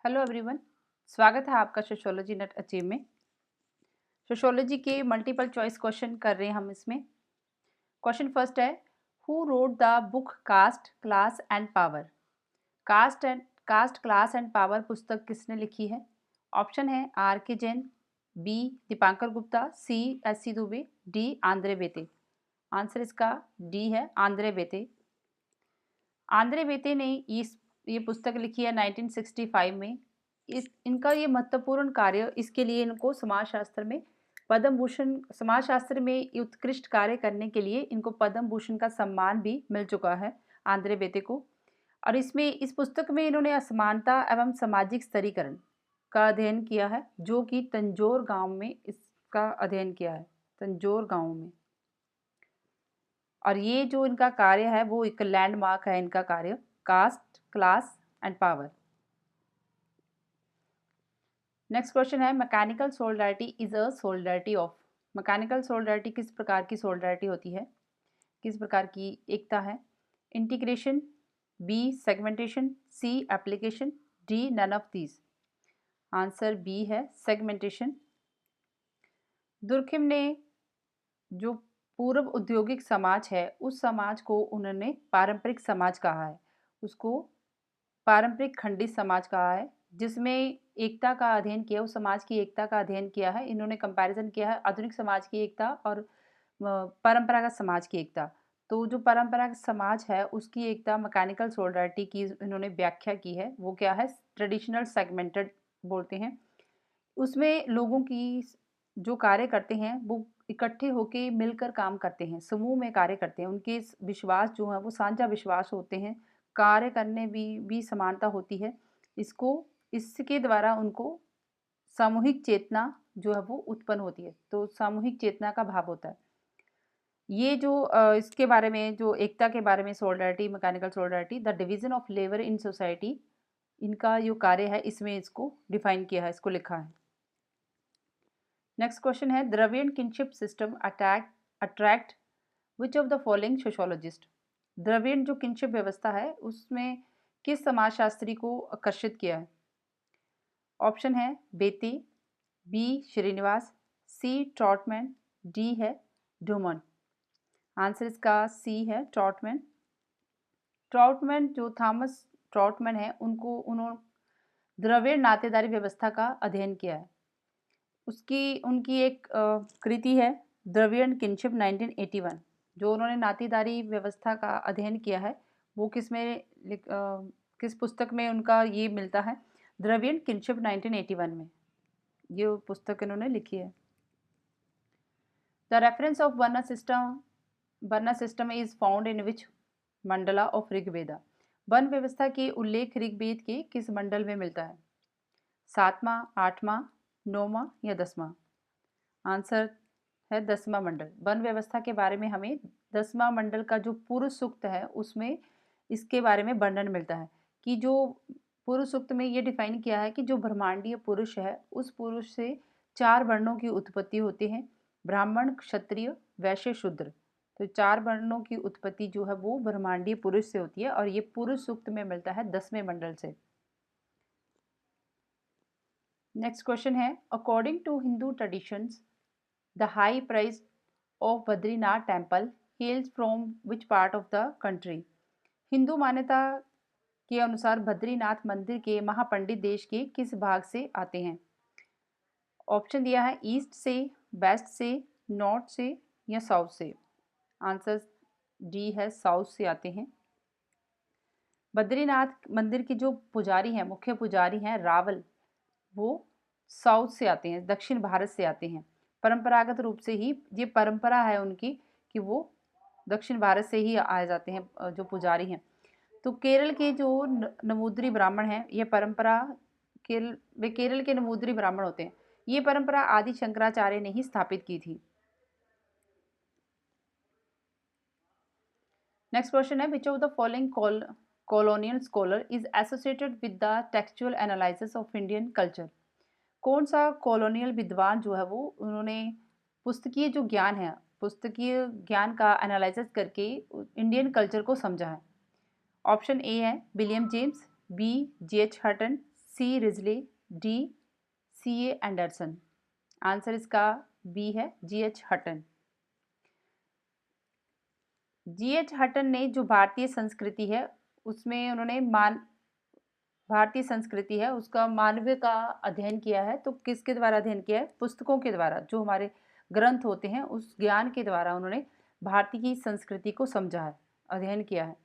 Hello everyone. स्वागत है आपका सोशियोलॉजी नेट अचीव में। सोशियोलॉजी के मल्टीपल चॉइस क्वेश्चन कर रहे हैं हम इसमें। क्वेश्चन फर्स्ट है, who wrote the book caste class and power. Caste class and power पुस्तक किसने लिखी है? ऑप्शन है R K Jain, B Dipankar Gupta, C S C Dube, D Andre Beteille. Answer इसका डी है, आंद्रे बेते। आंद्रे बेते ने ये पुस्तक लिखी है 1965 में। इनका ये महत्वपूर्ण कार्य, इसके लिए इनको समाजशास्त्र में पद्म भूषण, समाजशास्त्र में उत्कृष्ट कार्य करने के लिए इनको पद्म भूषण का सम्मान भी मिल चुका है आंद्रे बेते को। और इसमें इस पुस्तक में इन्होंने असमानता एवं सामाजिक स्तरीकरण का अध्ययन किया है, जो कि तंजौर गांव में इसका अध्ययन किया है, तंजौर गांव में। और ये जो इनका कार्य है वो एक लैंडमार्क है, इनका कार्य caste class and power. Next question है, mechanical solidarity is a solidarity of. Mechanical solidarity किस प्रकार की सोलिडारिटी होती है, किस प्रकार की एकता है? Integration, B segmentation, C application, D none of these. Answer B है, सेगमेंटेशन। दुर्खिम ने जो पूर्व औद्योगिक समाज है उस समाज को उन्होंने पारंपरिक समाज कहा है, उसको पारंपरिक खंडित समाज कहा है, जिसमें एकता का अध्ययन किया, उस समाज की एकता का अध्ययन किया है। इन्होंने कंपैरिजन किया है आधुनिक समाज की एकता और परंपरागत समाज की एकता। तो जो परंपरागत समाज है उसकी एकता, मैकेनिकल सोलिडारिटी की इन्होंने व्याख्या की है, वो क्या है? ट्रेडिशनल सेगमेंटेड बोलते हैं। उसमें लोगों की जो कार्य करते हैं वो इकट्ठे होके मिलकर काम करते हैं, समूह में कार्य करते हैं। उनके विश्वास जो है वो साझा विश्वास होते हैं, कार्य करने भी समानता होती है। इसके द्वारा उनको सामूहिक चेतना जो है वो उत्पन्न होती है, तो सामूहिक चेतना का भाव होता है। ये जो इसके बारे में, जो एकता के बारे में, solidarity, mechanical solidarity, the division of labour in society, इनका जो कार्य है इसमें इसको डिफाइन किया है, इसको लिखा है। नेक्स्ट क्वेश्चन है, Dravidian kinship system attract which of the following sociologist. Dravidian जो किनशिप व्यवस्था है उसमें किस समाजशास्त्री को आकर्षित किया है? ऑप्शन है बेती, बी श्रीनिवास, सी ट्रॉटमैन, डी है ड्यूमन। आंसर इसका सी है, ट्रॉटमैन। ट्रॉटमैन जो थॉमस ट्रॉटमैन है, उन्होंने द्रविड़ नातेदारी व्यवस्था का अध्ययन किया है। उनकी एक कृति है द्रविडियन किनशिप 1981, जो उन्होंने नातेदारी व्यवस्था का अध्ययन किया है। वो किस पुस्तक में उनका ये मिलता है? द्रविडियन किनशिप 1981 में ये पुस्तक इन्होंने लिखी है। The reference of varna system is found in which mandala of Rigveda. वन व्यवस्था के उल्लेख ऋग्वेद के किस मंडल में मिलता है? 7वां, 8वां, 9वां या 10वां? आंसर है 10वां मंडल। वन व्यवस्था के बारे में हमें 10वां मंडल का जो पुरुष सूक्त है उसमें इसके बारे में वर्णन मिलता है कि जो पुरुष सूक्त में ये डिफाइन किया है कि जो ब्रह्मांडीय पुरुष है उस पुरुष से 4 वर्णों की उत्पत्ति होती है, ब्राह्मण, क्षत्रिय, वैश्य, शूद्र। तो 4 वर्णों की उत्पत्ति जो है वो ब्रह्मांडीय पुरुष से होती है और ये पुरुष सूक्त में मिलता है 10वें मंडल से। नेक्स्ट क्वेश्चन है, according to Hindu traditions the high price of Badrinath temple hails from which part of the country. Hindu मान्यता के अनुसार बद्रीनाथ मंदिर के महापंडित देश के किस भाग से आते हैं? ऑप्शन दिया है ईस्ट से, वेस्ट से, नॉर्थ से या साउथ से। आंसर डी है, साउथ से आते हैं। बद्रीनाथ मंदिर के जो पुजारी हैं, मुख्य पुजारी हैं रावल, वो साउथ से आते हैं, दक्षिण भारत से आते हैं। परंपरागत रूप से ही ये परंपरा है उनकी कि वो दक्षिण भारत से ही आए जाते हैं जो पुजारी हैं। तो केरल के जो नमूद्री ब्राह्मण हैं, ये परंपरा केरल के नमूद्री ब्राह्मण होते हैं। ये परंपरा आदि शंकराचार्य ने ही स्थापित की थी। नेक्स्ट क्वेश्चन है, which of the following colonial scholar is associated with the textual analysis of Indian culture। कौन सा कॉलोनियल विद्वान जो है वो उन्होंने पुस्तकीय जो ज्ञान है, पुस्तकीय ज्ञान का एनालिसिस करके इंडियन कल्चर को समझा है? ऑप्शन ए है William James, B J H Hutton, C Risley, D C A Anderson. Answer इसका बी है, जी एच हटन। जी एच हटन ने जो भारतीय संस्कृति है उसमें उन्होंने भारतीय संस्कृति है उसका मानवीय का अध्ययन किया है। तो किसके द्वारा अध्ययन किया है? पुस्तकों के द्वारा, जो हमारे ग्रंथ होते हैं उस ज्ञान के द्वारा उन्होंने भारतीय की संस्कृति को समझा है, अध्ययन किया है।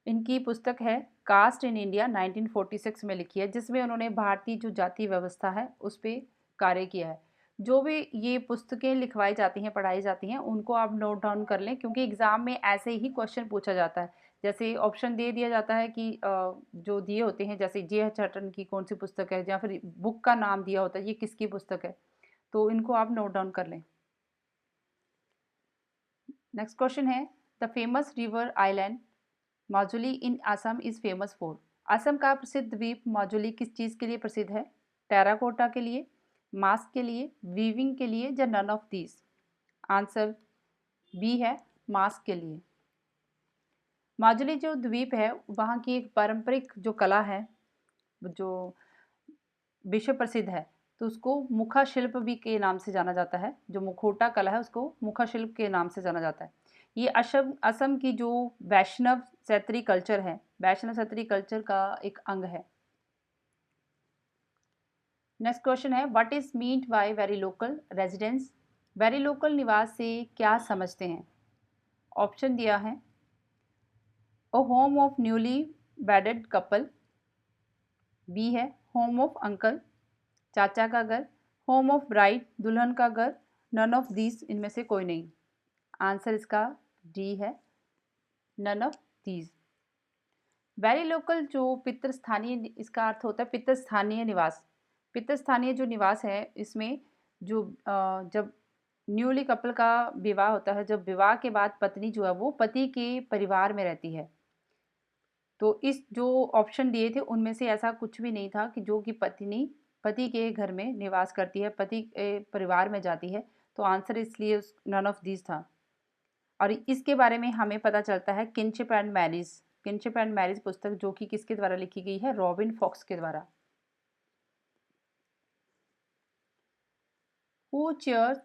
इनकी पुस्तक है कास्ट इन इंडिया, 1946 में लिखी है, जिसमें उन्होंने भारतीय जो जाति व्यवस्था है उस पर कार्य किया है। जो भी ये पुस्तकें लिखवाई जाती हैं, पढ़ाई जाती हैं, उनको आप नोट डाउन कर लें, क्योंकि एग्ज़ाम में ऐसे ही क्वेश्चन पूछा जाता है। जैसे ऑप्शन दे दिया जाता है कि जो दिए होते हैं, जैसे जे एच हटन की कौन सी पुस्तक है, या फिर बुक का नाम दिया होता है, ये किसकी पुस्तक है, तो इनको आप नोट डाउन कर लें। नेक्स्ट क्वेश्चन है, the famous river island Majuli in Assam is famous for. Assam का प्रसिद्ध द्वीप माजुली किस चीज़ के लिए प्रसिद्ध है? टेराकोटा के लिए, मास्क के लिए, वीविंग के लिए, या none of these. Answer B है, मास्क के लिए। माजुली जो द्वीप है वहाँ की एक पारंपरिक जो कला है जो विश्व प्रसिद्ध है, तो उसको मुखा शिल्प भी के नाम से जाना जाता है। जो मुखौटा कला है उसको मुखा शिल्प के नाम से जाना जाता है। ये असम की जो वैष्णव क्षत्रिय कल्चर है, वैष्णव क्षत्रिय कल्चर का एक अंग है। नेक्स्ट क्वेश्चन है, what is meant by very local residence. Very local निवास से क्या समझते हैं? ऑप्शन दिया है, a home of newly wedded couple, B है होम ऑफ अंकल, चाचा का घर, होम ऑफ ब्राइड दुल्हन का घर, नन ऑफ दीज इनमें से कोई नहीं। आंसर इसका डी है, none of these. Very local जो पितृस्थानीय, इसका अर्थ होता है पितृस्थानीय निवास। पितृस्थानीय जो निवास है इसमें जो जब न्यूली कपल का विवाह होता है, जब विवाह के बाद पत्नी जो है वो पति के परिवार में रहती है। तो इस जो ऑप्शन दिए थे उनमें से ऐसा कुछ भी नहीं था कि जो कि पत्नी पति के घर में निवास करती है, पति के परिवार में जाती है। तो आंसर इसलिए नन ऑफ दीज था। और इसके बारे में हमें पता चलता है kinship and marriage, kinship and marriage पुस्तक, जो कि किसके द्वारा लिखी गई है? रॉबिन फॉक्स के द्वारा। Who chairs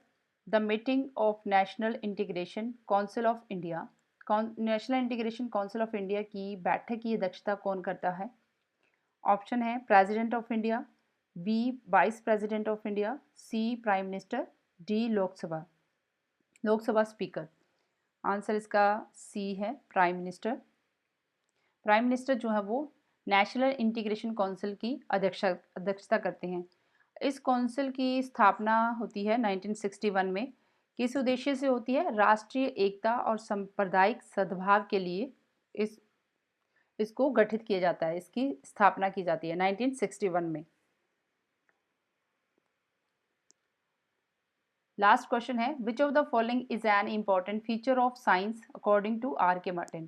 the meeting of National Integration Council of India. National Integration Council of India की बैठक की अध्यक्षता कौन करता है? ऑप्शन है President of India, B Vice President of India, C Prime Minister, D Lok Sabha speaker. Answer इसका सी है, प्राइम मिनिस्टर। प्राइम मिनिस्टर जो है वो नेशनल इंटीग्रेशन काउंसिल की अध्यक्षता करते हैं। इस काउंसिल की स्थापना होती है 1961 में। किस उद्देश्य से होती है? राष्ट्रीय एकता और सांप्रदायिक सद्भाव के लिए इसको गठित किया जाता है, इसकी स्थापना की जाती है 1961 में। लास्ट क्वेश्चन है, which of the following is an important feature of science according to R K Merton.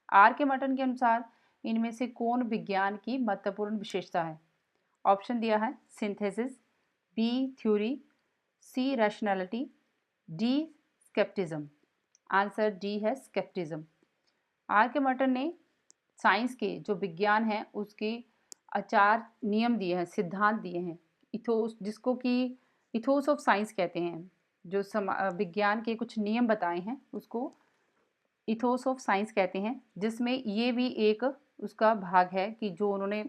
R K Merton के अनुसार इनमें से कौन विज्ञान की महत्वपूर्ण विशेषता है? ऑप्शन दिया है सिंथेसिस, बी थ्योरी, सी rationality, D scepticism. Answer D है, स्केप्टिज्म। आर के मर्टन ने साइंस के जो विज्ञान है उसके 4 नियम दिए हैं, सिद्धांत दिए हैं। इथोस, जिसको कि इथोस ऑफ साइंस कहते हैं, जो विज्ञान के कुछ नियम बताए हैं उसको इथोस ऑफ साइंस कहते हैं, जिसमें ये भी एक उसका भाग है कि जो उन्होंने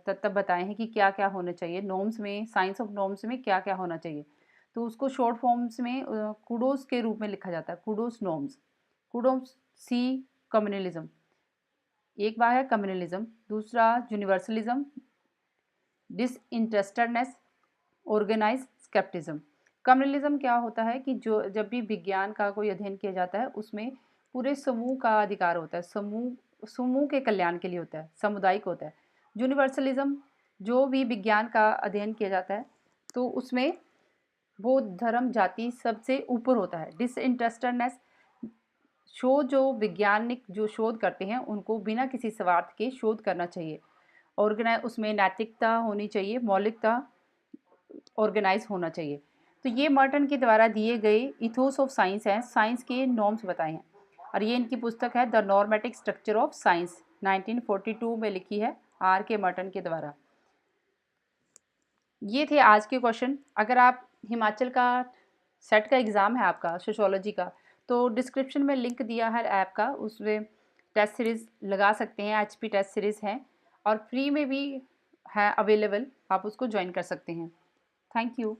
तत्व बताए हैं कि क्या क्या होना चाहिए नॉर्म्स में, साइंस ऑफ नॉर्म्स में क्या क्या होना चाहिए। तो उसको शॉर्ट फॉर्म्स में कुडोस के रूप में लिखा जाता है, कुडोस नॉर्म्स। कुडोस सी कम्युनलिज्म, एक बार है कम्युनलिज्म, दूसरा यूनिवर्सलिज्म, डिसइंटरेस्टेडनेस, ऑर्गेनाइज स्केप्टिज्म। कम्युनलिज्म क्या होता है कि जो जब भी विज्ञान का कोई अध्ययन किया जाता है उसमें पूरे समूह का अधिकार होता है, समूह के कल्याण के लिए होता है, सामुदायिक होता है। यूनिवर्सलिज्म, जो भी विज्ञान का अध्ययन किया जाता है तो उसमें वो धर्म जाति सबसे ऊपर होता है। डिसइंटरेस्टेडनेस, जो वैज्ञानिक जो शोध करते हैं उनको बिना किसी स्वार्थ के शोध करना चाहिए। ऑर्गेनाइज, उसमें नैतिकता होनी चाहिए, मौलिकता, ऑर्गेनाइज होना चाहिए। तो ये मर्टन के द्वारा दिए गए इथोस ऑफ साइंस हैं, साइंस के नॉर्म्स बताए हैं। और ये इनकी पुस्तक है द नॉर्मेटिक स्ट्रक्चर ऑफ साइंस, 1942 में लिखी है आर के मर्टन के द्वारा। ये थे आज के क्वेश्चन। अगर आप हिमाचल का सेट का एग्ज़ाम है आपका सोशियोलॉजी का, तो डिस्क्रिप्शन में लिंक दिया है ऐप का, उसमें टेस्ट सीरीज़ लगा सकते हैं। एचपी टेस्ट सीरीज़ है और फ्री में भी है अवेलेबल, आप उसको ज्वाइन कर सकते हैं। Thank you.